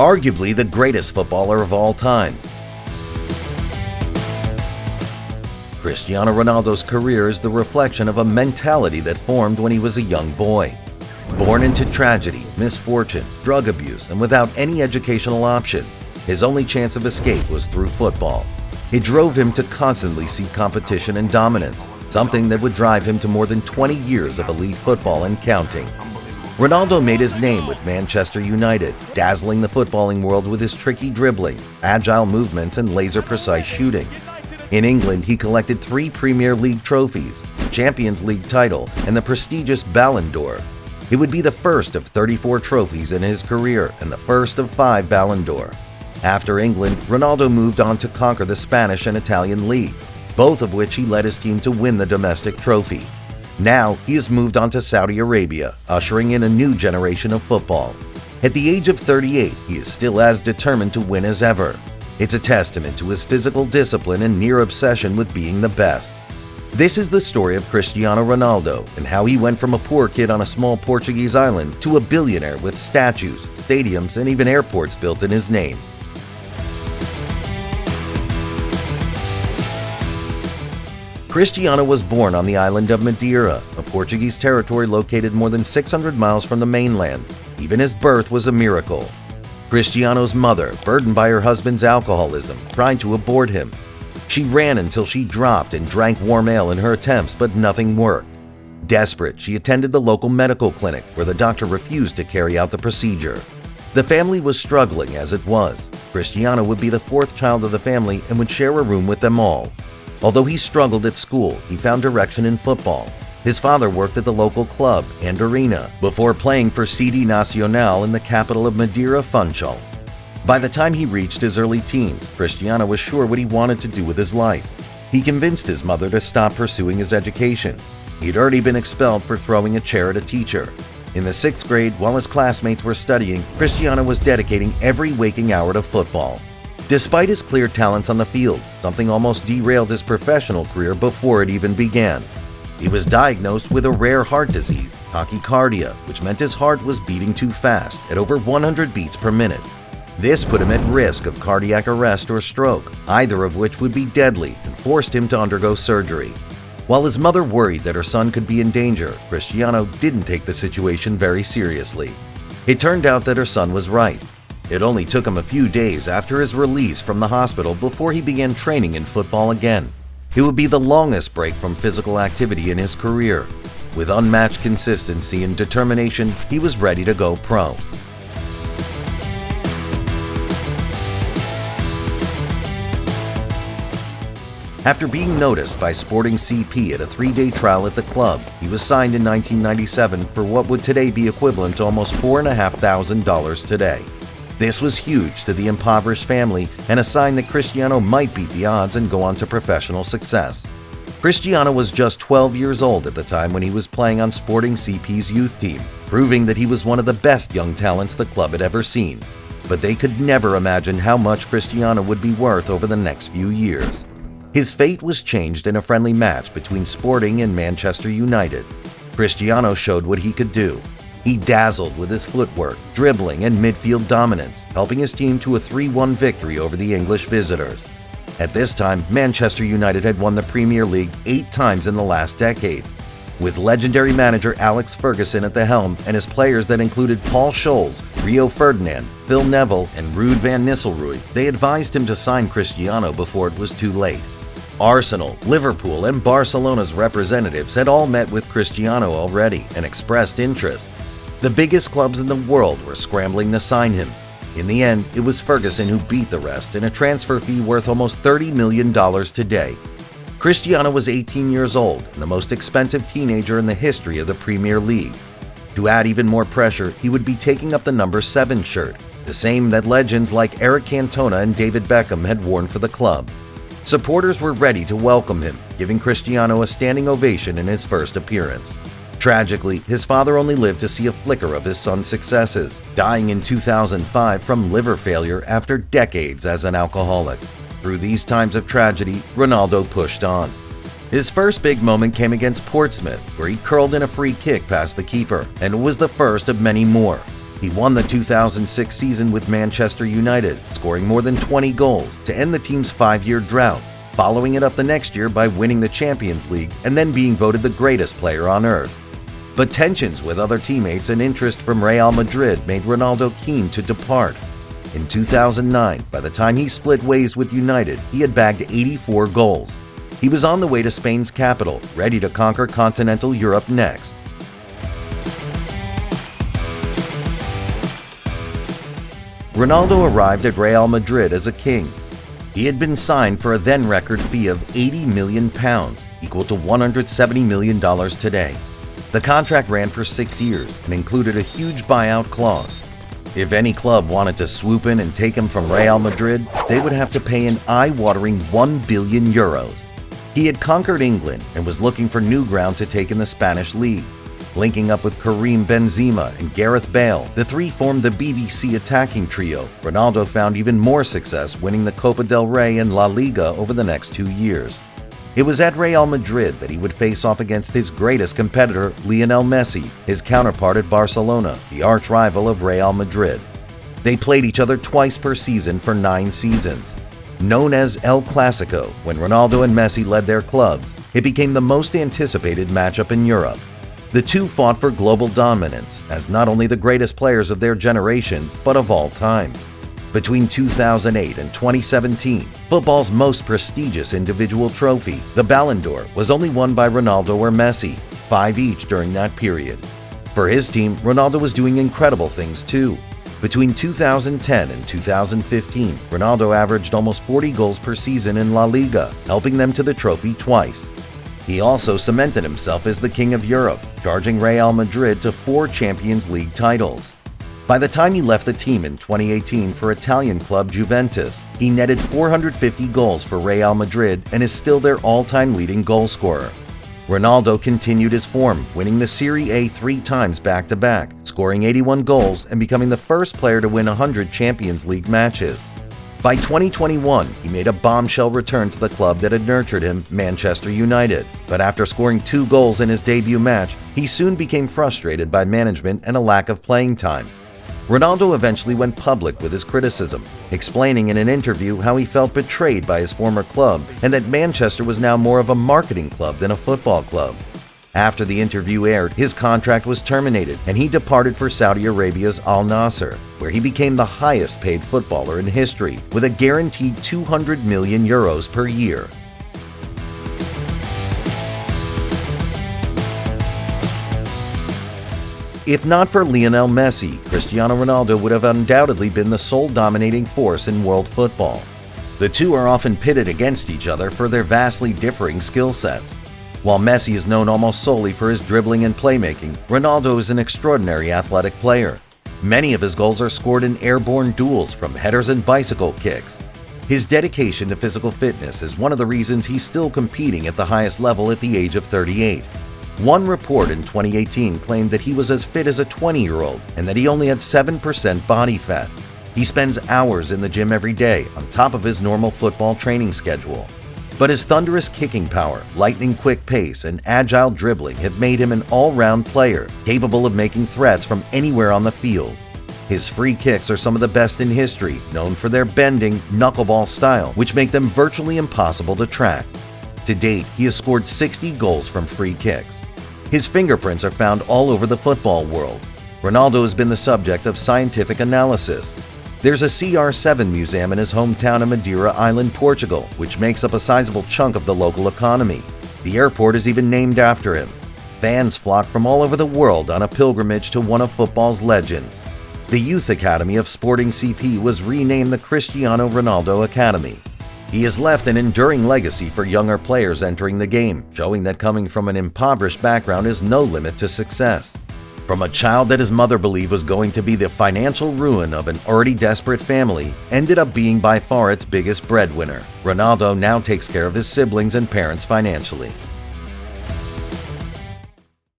arguably the greatest footballer of all time. Cristiano Ronaldo's career is the reflection of a mentality that formed when he was a young boy. Born into tragedy, misfortune, drug abuse, and without any educational options, his only chance of escape was through football. It drove him to constantly seek competition and dominance, something that would drive him to more than 20 years of elite football and counting. Ronaldo made his name with Manchester United, dazzling the footballing world with his tricky dribbling, agile movements, and laser-precise shooting. In England, he collected 3 Premier League trophies, the Champions League title, and the prestigious Ballon d'Or. It would be the first of 34 trophies in his career and the first of 5 Ballon d'Or. After England, Ronaldo moved on to conquer the Spanish and Italian leagues, both of which he led his team to win the domestic trophy. Now, he has moved on to Saudi Arabia, ushering in a new generation of football. At the age of 38, he is still as determined to win as ever. It's a testament to his physical discipline and near obsession with being the best. This is the story of Cristiano Ronaldo and how he went from a poor kid on a small Portuguese island to a billionaire with statues, stadiums, and even airports built in his name. Cristiano was born on the island of Madeira, a Portuguese territory located more than 600 miles from the mainland. Even his birth was a miracle. Cristiano's mother, burdened by her husband's alcoholism, tried to abort him. She ran until she dropped and drank warm ale in her attempts, but nothing worked. Desperate, she attended the local medical clinic, where the doctor refused to carry out the procedure. The family was struggling as it was. Cristiano would be the 4th child of the family and would share a room with them all. Although he struggled at school, he found direction in football. His father worked at the local club and arena before playing for CD Nacional in the capital of Madeira, Funchal. By the time he reached his early teens, Cristiano was sure what he wanted to do with his life. He convinced his mother to stop pursuing his education. He had already been expelled for throwing a chair at a teacher. In the 6th grade, while his classmates were studying, Cristiano was dedicating every waking hour to football. Despite his clear talents on the field, something almost derailed his professional career before it even began. He was diagnosed with a rare heart disease, tachycardia, which meant his heart was beating too fast, at over 100 beats per minute. This put him at risk of cardiac arrest or stroke, either of which would be deadly, and forced him to undergo surgery. While his mother worried that her son could be in danger, Cristiano didn't take the situation very seriously. It turned out that her son was right. It only took him a few days after his release from the hospital before he began training in football again. It would be the longest break from physical activity in his career. With unmatched consistency and determination, he was ready to go pro. After being noticed by Sporting CP at a 3-day trial at the club, he was signed in 1997 for what would today be equivalent to almost $4,500 today. This was huge to the impoverished family and a sign that Cristiano might beat the odds and go on to professional success. Cristiano was just 12 years old at the time when he was playing on Sporting CP's youth team, proving that he was one of the best young talents the club had ever seen. But they could never imagine how much Cristiano would be worth over the next few years. His fate was changed in a friendly match between Sporting and Manchester United. Cristiano showed what he could do. He dazzled with his footwork, dribbling, and midfield dominance, helping his team to a 3-1 victory over the English visitors. At this time, Manchester United had won the Premier League 8 times in the last decade. With legendary manager Alex Ferguson at the helm and his players that included Paul Scholes, Rio Ferdinand, Phil Neville, and Ruud van Nistelrooy, they advised him to sign Cristiano before it was too late. Arsenal, Liverpool, and Barcelona's representatives had all met with Cristiano already and expressed interest. The biggest clubs in the world were scrambling to sign him. In the end, it was Ferguson who beat the rest in a transfer fee worth almost $30 million today. Cristiano was 18 years old and the most expensive teenager in the history of the Premier League. To add even more pressure, he would be taking up the number 7 shirt, the same that legends like Eric Cantona and David Beckham had worn for the club. Supporters were ready to welcome him, giving Cristiano a standing ovation in his first appearance. Tragically, his father only lived to see a flicker of his son's successes, dying in 2005 from liver failure after decades as an alcoholic. Through these times of tragedy, Ronaldo pushed on. His first big moment came against Portsmouth, where he curled in a free kick past the keeper, and it was the first of many more. He won the 2006 season with Manchester United, scoring more than 20 goals to end the team's 5-year drought, following it up the next year by winning the Champions League and then being voted the greatest player on earth. But tensions with other teammates and interest from Real Madrid made Ronaldo keen to depart. In 2009, by the time he split ways with United, he had bagged 84 goals. He was on the way to Spain's capital, ready to conquer continental Europe next. Ronaldo arrived at Real Madrid as a king. He had been signed for a then-record fee of £80 million, equal to $170 million today. The contract ran for 6 years and included a huge buyout clause. If any club wanted to swoop in and take him from Real Madrid, they would have to pay an eye-watering €1 billion. He had conquered England and was looking for new ground to take in the Spanish league. Linking up with Karim Benzema and Gareth Bale, the three formed the BBC attacking trio. Ronaldo found even more success winning the Copa del Rey and La Liga over the next 2 years. It was at Real Madrid that he would face off against his greatest competitor, Lionel Messi, his counterpart at Barcelona, the arch-rival of Real Madrid. They played each other twice per season for 9 seasons. Known as El Clasico, when Ronaldo and Messi led their clubs, it became the most anticipated matchup in Europe. The two fought for global dominance as not only the greatest players of their generation, but of all time. Between 2008 and 2017, football's most prestigious individual trophy, the Ballon d'Or, was only won by Ronaldo or Messi, 5 each during that period. For his team, Ronaldo was doing incredible things too. Between 2010 and 2015, Ronaldo averaged almost 40 goals per season in La Liga, helping them to the trophy twice. He also cemented himself as the King of Europe, charging Real Madrid to 4 Champions League titles. By the time he left the team in 2018 for Italian club Juventus, he netted 450 goals for Real Madrid and is still their all-time leading goal scorer. Ronaldo continued his form, winning the Serie A 3 times back-to-back, scoring 81 goals and becoming the first player to win 100 Champions League matches. By 2021, he made a bombshell return to the club that had nurtured him, Manchester United. But after scoring 2 goals in his debut match, he soon became frustrated by management and a lack of playing time. Ronaldo eventually went public with his criticism, explaining in an interview how he felt betrayed by his former club and that Manchester was now more of a marketing club than a football club. After the interview aired, his contract was terminated and he departed for Saudi Arabia's Al Nassr, where he became the highest paid footballer in history with a guaranteed €200 million per year. If not for Lionel Messi, Cristiano Ronaldo would have undoubtedly been the sole dominating force in world football. The two are often pitted against each other for their vastly differing skill sets. While Messi is known almost solely for his dribbling and playmaking, Ronaldo is an extraordinary athletic player. Many of his goals are scored in airborne duels from headers and bicycle kicks. His dedication to physical fitness is one of the reasons he's still competing at the highest level at the age of 38. One report in 2018 claimed that he was as fit as a 20-year-old and that he only had 7% body fat. He spends hours in the gym every day on top of his normal football training schedule. But his thunderous kicking power, lightning-quick pace, and agile dribbling have made him an all-round player, capable of making threats from anywhere on the field. His free kicks are some of the best in history, known for their bending, knuckleball style, which make them virtually impossible to track. To date, he has scored 60 goals from free kicks. His fingerprints are found all over the football world. Ronaldo has been the subject of scientific analysis. There's a CR7 museum in his hometown of Madeira Island, Portugal, which makes up a sizable chunk of the local economy. The airport is even named after him. Fans flock from all over the world on a pilgrimage to one of football's legends. The Youth Academy of Sporting CP was renamed the Cristiano Ronaldo Academy. He has left an enduring legacy for younger players entering the game, showing that coming from an impoverished background is no limit to success. From a child that his mother believed was going to be the financial ruin of an already desperate family, ended up being by far its biggest breadwinner. Ronaldo now takes care of his siblings and parents financially.